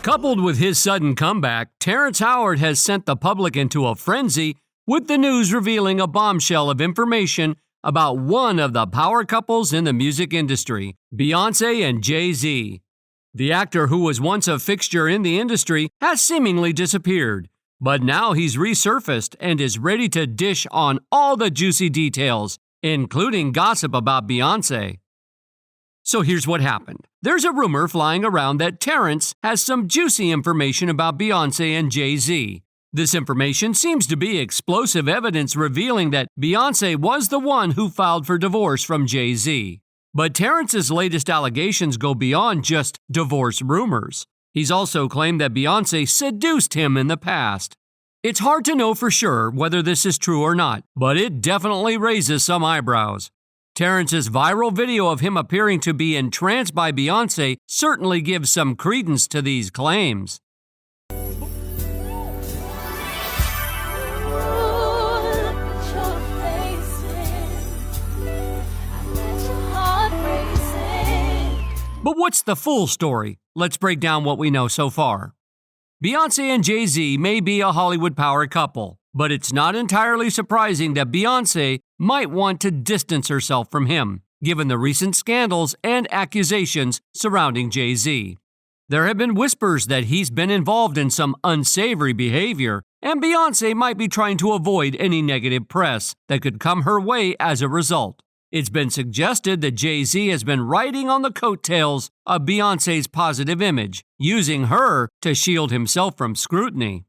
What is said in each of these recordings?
Coupled with his sudden comeback, Terrence Howard has sent the public into a frenzy with the news revealing a bombshell of information about one of the power couples in the music industry, Beyonce and Jay-Z. The actor who was once a fixture in the industry has seemingly disappeared, but now he's resurfaced and is ready to dish on all the juicy details, including gossip about Beyoncé. So here's what happened. There's a rumor flying around that Terrence has some juicy information about Beyoncé and Jay-Z. This information seems to be explosive evidence revealing that Beyoncé was the one who filed for divorce from Jay-Z. But Terrence's latest allegations go beyond just divorce rumors. He's also claimed that Beyoncé seduced him in the past. It's hard to know for sure whether this is true or not, but it definitely raises some eyebrows. Terrence's viral video of him appearing to be entranced by Beyoncé certainly gives some credence to these claims. But what's the full story? Let's break down what we know so far. Beyoncé and Jay-Z may be a Hollywood power couple, but it's not entirely surprising that Beyoncé might want to distance herself from him, given the recent scandals and accusations surrounding Jay-Z. There have been whispers that he's been involved in some unsavory behavior, and Beyoncé might be trying to avoid any negative press that could come her way as a result. It's been suggested that Jay-Z has been riding on the coattails of Beyoncé's positive image, using her to shield himself from scrutiny.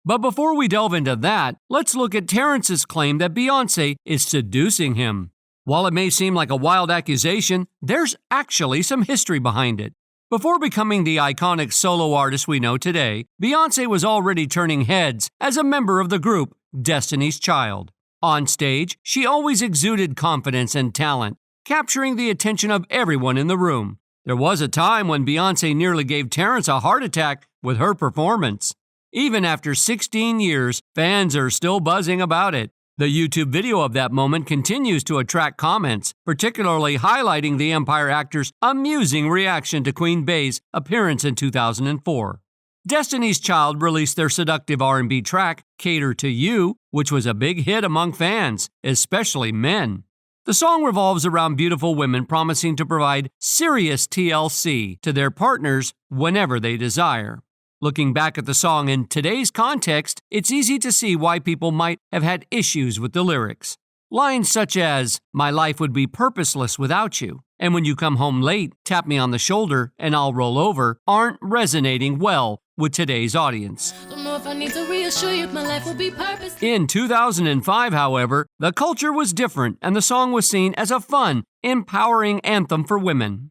But before we delve into that, let's look at Terrence's claim that Beyoncé is seducing him. While it may seem like a wild accusation, there's actually some history behind it. Before becoming the iconic solo artist we know today, Beyoncé was already turning heads as a member of the group Destiny's Child. On stage, she always exuded confidence and talent, capturing the attention of everyone in the room. There was a time when Beyoncé nearly gave Terrence a heart attack with her performance. Even after 16 years, fans are still buzzing about it. The YouTube video of that moment continues to attract comments, particularly highlighting the Empire actor's amusing reaction to Queen Bey's appearance in 2004. Destiny's Child released their seductive R&B track, Cater to You, which was a big hit among fans, especially men. The song revolves around beautiful women promising to provide serious TLC to their partners whenever they desire. Looking back at the song in today's context, it's easy to see why people might have had issues with the lyrics. Lines such as, "My life would be purposeless without you," and "When you come home late, tap me on the shoulder and I'll roll over," aren't resonating well with today's audience. Don't know if I need to reassure you, my life will be purposeless. In 2005, however, the culture was different and the song was seen as a fun, empowering anthem for women.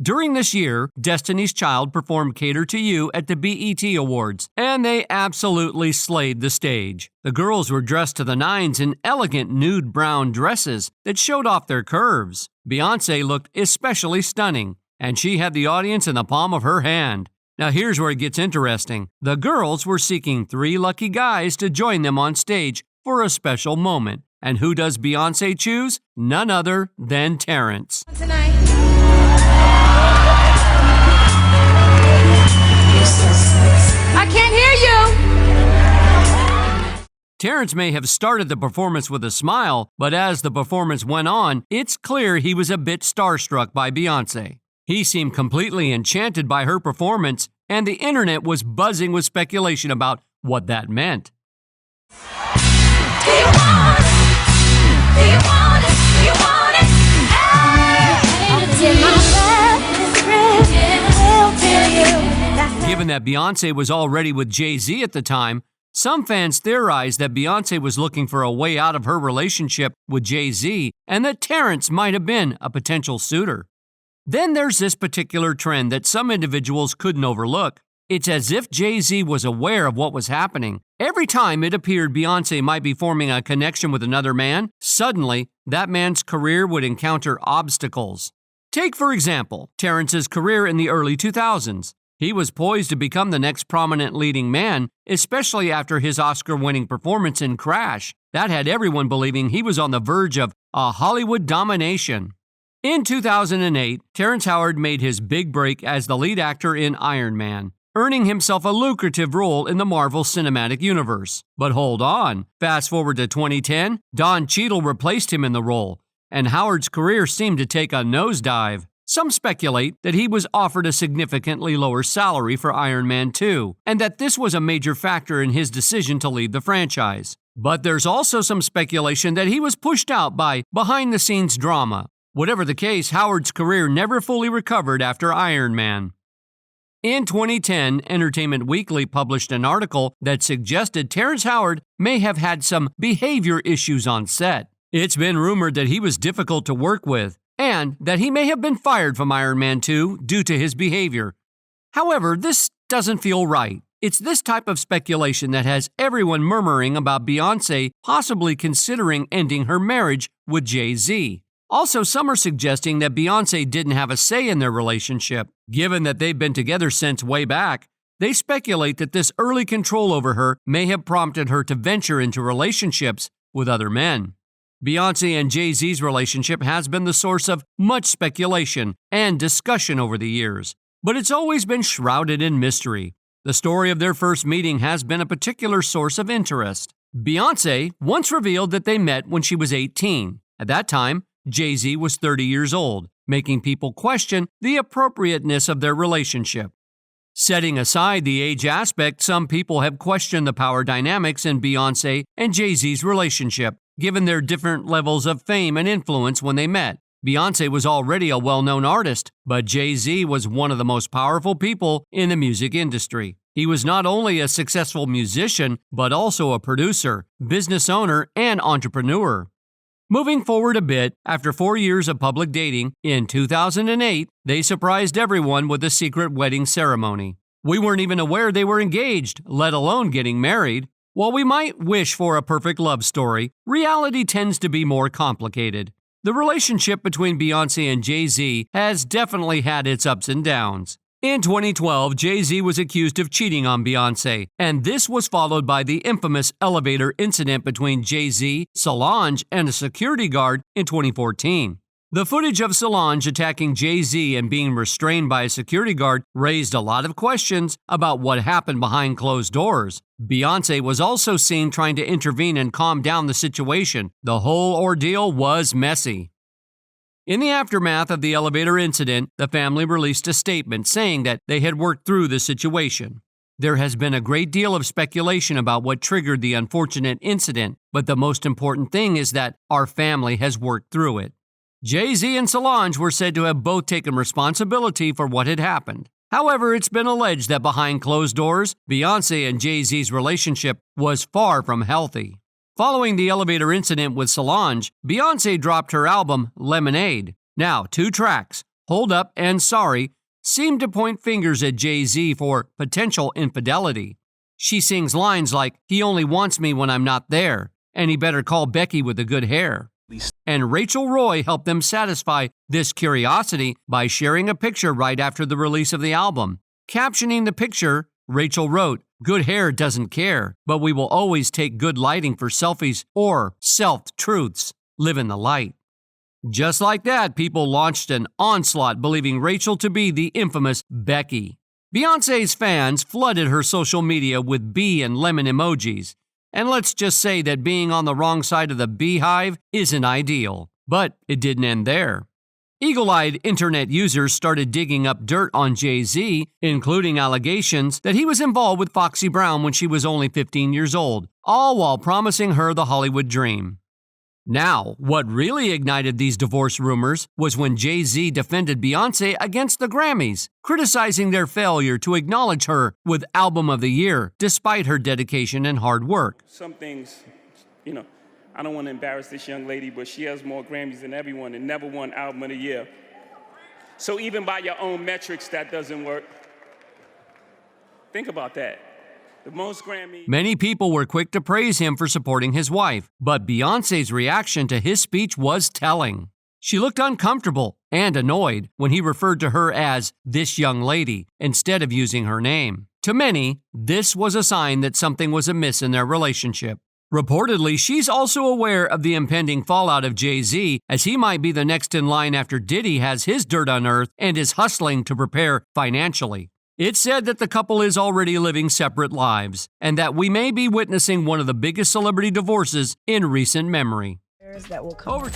During this year, Destiny's Child performed Cater to You at the BET Awards, and they absolutely slayed the stage. The girls were dressed to the nines in elegant nude brown dresses that showed off their curves. Beyoncé looked especially stunning, and she had the audience in the palm of her hand. Now here's where it gets interesting. The girls were seeking 3 lucky guys to join them on stage for a special moment. And who does Beyoncé choose? None other than Terrence. Tonight. I can't hear you! Terrence may have started the performance with a smile, but as the performance went on, it's clear he was a bit starstruck by Beyoncé. He seemed completely enchanted by her performance, and the internet was buzzing with speculation about what that meant. Do you want it? Do you want it? Do you want it? I'll tell my best friend, I'll tell you. Given that Beyoncé was already with Jay-Z at the time, some fans theorized that Beyoncé was looking for a way out of her relationship with Jay-Z and that Terrence might have been a potential suitor. Then there's this particular trend that some individuals couldn't overlook. It's as if Jay-Z was aware of what was happening. Every time it appeared Beyoncé might be forming a connection with another man, suddenly that man's career would encounter obstacles. Take, for example, Terrence's career in the early 2000s. He was poised to become the next prominent leading man, especially after his Oscar-winning performance in Crash. That had everyone believing he was on the verge of a Hollywood domination. In 2008, Terrence Howard made his big break as the lead actor in Iron Man. earning himself a lucrative role in the Marvel Cinematic Universe. But hold on, fast forward to 2010, Don Cheadle replaced him in the role, and Howard's career seemed to take a nosedive. Some speculate that he was offered a significantly lower salary for Iron Man 2, and that this was a major factor in his decision to leave the franchise. But there's also some speculation that he was pushed out by behind-the-scenes drama. Whatever the case, Howard's career never fully recovered after Iron Man. In 2010, Entertainment Weekly published an article that suggested Terrence Howard may have had some behavior issues on set. It's been rumored that he was difficult to work with, and that he may have been fired from Iron Man 2 due to his behavior. However, this doesn't feel right. It's this type of speculation that has everyone murmuring about Beyoncé possibly considering ending her marriage with Jay-Z. Also, some are suggesting that Beyoncé didn't have a say in their relationship. Given that they've been together since way back, they speculate that this early control over her may have prompted her to venture into relationships with other men. Beyoncé and Jay-Z's relationship has been the source of much speculation and discussion over the years, but it's always been shrouded in mystery. The story of their first meeting has been a particular source of interest. Beyoncé once revealed that they met when she was 18. At that time, Jay-Z was 30 years old, making people question the appropriateness of their relationship. Setting aside the age aspect, some people have questioned the power dynamics in Beyoncé and Jay-Z's relationship, given their different levels of fame and influence when they met. Beyoncé was already a well-known artist, but Jay-Z was one of the most powerful people in the music industry. He was not only a successful musician, but also a producer, business owner, and entrepreneur. Moving forward a bit, after 4 years of public dating, in 2008, they surprised everyone with a secret wedding ceremony. We weren't even aware they were engaged, let alone getting married. While we might wish for a perfect love story, reality tends to be more complicated. The relationship between Beyoncé and Jay-Z has definitely had its ups and downs. In 2012, Jay-Z was accused of cheating on Beyoncé, and this was followed by the infamous elevator incident between Jay-Z, Solange, and a security guard in 2014. The footage of Solange attacking Jay-Z and being restrained by a security guard raised a lot of questions about what happened behind closed doors. Beyoncé was also seen trying to intervene and calm down the situation. The whole ordeal was messy. In the aftermath of the elevator incident, the family released a statement saying that they had worked through the situation. There has been a great deal of speculation about what triggered the unfortunate incident, but the most important thing is that our family has worked through it. Jay-Z and Solange were said to have both taken responsibility for what had happened. However, it's been alleged that behind closed doors, Beyoncé and Jay-Z's relationship was far from healthy. Following the elevator incident with Solange, Beyoncé dropped her album, Lemonade. Now, 2 tracks, Hold Up and Sorry, seem to point fingers at Jay-Z for potential infidelity. She sings lines like, "He only wants me when I'm not there," and "He better call Becky with the good hair." And Rachel Roy helped them satisfy this curiosity by sharing a picture right after the release of the album. Captioning the picture, Rachel wrote, "Good hair doesn't care, but we will always take good lighting for selfies or self-truths. Live in the light." Just like that, people launched an onslaught believing Rachel to be the infamous Becky. Beyoncé's fans flooded her social media with bee and lemon emojis. And let's just say that being on the wrong side of the beehive isn't ideal. But it didn't end there. Eagle-eyed internet users started digging up dirt on Jay-Z, including allegations that he was involved with Foxy Brown when she was only 15 years old, all while promising her the Hollywood dream. Now, what really ignited these divorce rumors was when Jay-Z defended Beyoncé against the Grammys, criticizing their failure to acknowledge her with Album of the Year, despite her dedication and hard work. Some things, I don't want to embarrass this young lady, but she has more Grammys than everyone and never won Album of the Year. So even by your own metrics, that doesn't work. Think about that. The most Grammys. Many people were quick to praise him for supporting his wife, but Beyoncé's reaction to his speech was telling. She looked uncomfortable and annoyed when he referred to her as "this young lady" instead of using her name. To many, this was a sign that something was amiss in their relationship. Reportedly, she's also aware of the impending fallout of Jay-Z, as he might be the next in line after Diddy has his dirt unearthed and is hustling to prepare financially. It's said that the couple is already living separate lives, and that we may be witnessing one of the biggest celebrity divorces in recent memory. That will come.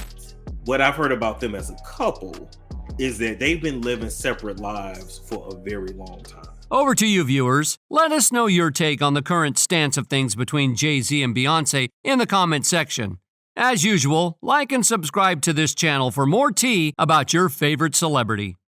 What I've heard about them as a couple is that they've been living separate lives for a very long time. Over to you, viewers. Let us know your take on the current stance of things between Jay-Z and Beyoncé in the comment section. As usual, like and subscribe to this channel for more tea about your favorite celebrity.